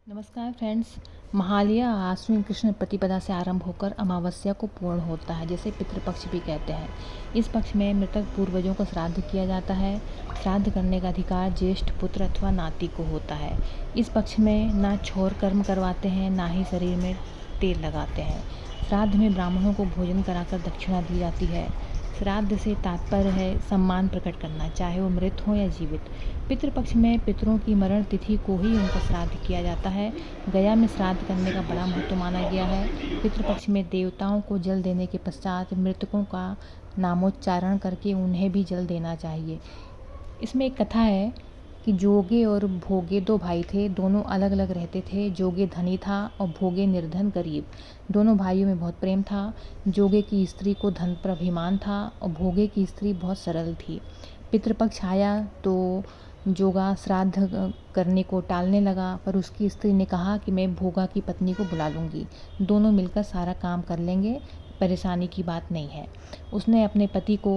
नमस्कार फ्रेंड्स। महालया आश्विन कृष्ण प्रतिपदा से आरंभ होकर अमावस्या को पूर्ण होता है, जिसे पितृपक्ष भी कहते हैं। इस पक्ष में मृतक पूर्वजों को श्राद्ध किया जाता है। श्राद्ध करने का अधिकार ज्येष्ठ पुत्र अथवा नाती को होता है। इस पक्ष में ना छोर कर्म करवाते हैं, ना ही शरीर में तेल लगाते हैं। श्राद्ध में ब्राह्मणों को भोजन कराकर दक्षिणा दी जाती है। श्राद्ध से तात्पर्य है सम्मान प्रकट करना, चाहे वो मृत हो या जीवित। पितृपक्ष में पितरों की मरण तिथि को ही उनका श्राद्ध किया जाता है। गया में श्राद्ध करने का बड़ा महत्व माना गया है। पितृपक्ष में देवताओं को जल देने के पश्चात मृतकों का नामोच्चारण करके उन्हें भी जल देना चाहिए। इसमें एक कथा है कि जोगे और भोगे दो भाई थे। दोनों अलग अलग रहते थे। जोगे धनी था और भोगे निर्धन गरीब। दोनों भाइयों में बहुत प्रेम था। जोगे की स्त्री को धन पर अभिमान था और भोगे की स्त्री बहुत सरल थी। पितृपक्ष आया तो जोगा श्राद्ध करने को टालने लगा, पर उसकी स्त्री ने कहा कि मैं भोगा की पत्नी को बुला लूँगी, दोनों मिलकर सारा काम कर लेंगे, परेशानी की बात नहीं है। उसने अपने पति को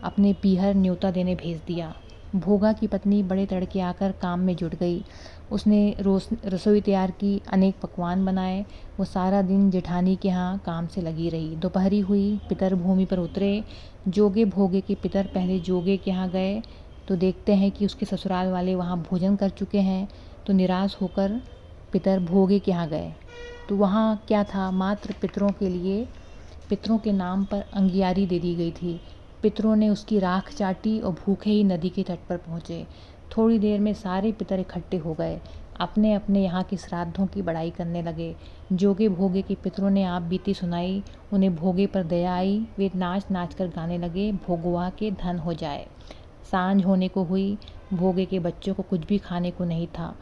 अपने पीहर न्योता देने भेज दिया। भोगा की पत्नी बड़े तड़के आकर काम में जुट गई। उसने रसोई तैयार की, अनेक पकवान बनाए। वो सारा दिन जेठानी के यहाँ काम से लगी रही। दोपहरी हुई, पितर भूमि पर उतरे। जोगे भोगे के पितर पहले जोगे के यहाँ गए तो देखते हैं कि उसके ससुराल वाले वहाँ भोजन कर चुके हैं। तो निराश होकर पितर भोगे के यहाँ गए तो वहाँ क्या था, मात्र पितरों के नाम पर अंगियारी दे दी गई थी। पितरों ने उसकी राख चाटी और भूखे ही नदी के तट पर पहुँचे। थोड़ी देर में सारे पितर इकट्ठे हो गए, अपने अपने यहाँ के श्राद्धों की बड़ाई करने लगे। जोगे भोगे के पितरों ने आप बीती सुनाई। उन्हें भोगे पर दया आई। वे नाच नाच कर गाने लगे, भोगवा के धन हो जाए। सांझ होने को हुई। भोगे के बच्चों को कुछ भी खाने को नहीं था,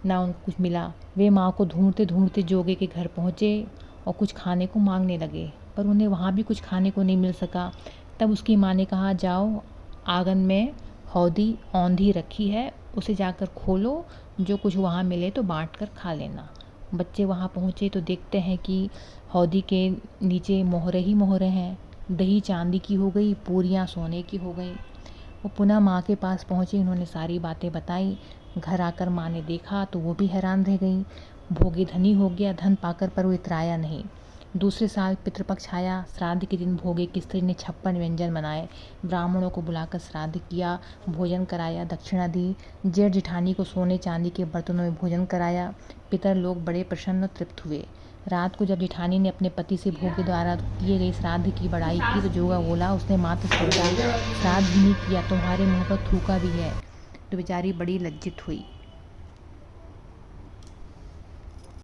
ना उनको कुछ मिला। वे माँ को ढूंढते ढूंढते जोगे के घर पहुँचे और कुछ खाने को मांगने लगे, पर उन्हें वहाँ भी कुछ खाने को नहीं मिल सका। तब उसकी माँ ने कहा, जाओ, आंगन में हौदी औंधी रखी है, उसे जाकर खोलो, जो कुछ वहाँ मिले तो बांट कर खा लेना। बच्चे वहाँ पहुँचे तो देखते हैं कि हौदी के नीचे मोहरे ही मोहरे हैं। दही चांदी की हो गई, पूरियाँ सोने की हो गई। वो पुनः माँ के पास पहुँची। उन्होंने सारी बातें बताई। घर आकर माँ ने देखा तो वो भी हैरान रह गई। भोगे धनी हो गया धन पाकर, पर वो इतराया नहीं। दूसरे साल पितृपक्ष आया। श्राद्ध के दिन भोगे की स्त्री ने 56 व्यंजन बनाए। ब्राह्मणों को बुलाकर श्राद्ध किया, भोजन कराया, दक्षिणा दी। जेठ जेठानी को सोने चांदी के बर्तनों में भोजन कराया। पितर लोग बड़े प्रसन्न और तृप्त हुए। रात को जब जेठानी ने अपने पति से भोगे द्वारा किए गई श्राद्ध की बड़ाई की तो जोगा बोला, उसने मात्र सोचा, श्राद्ध भी नहीं किया, तुम्हारे मुँह पर थूका भी है। तो बेचारी बड़ी लज्जित हुई।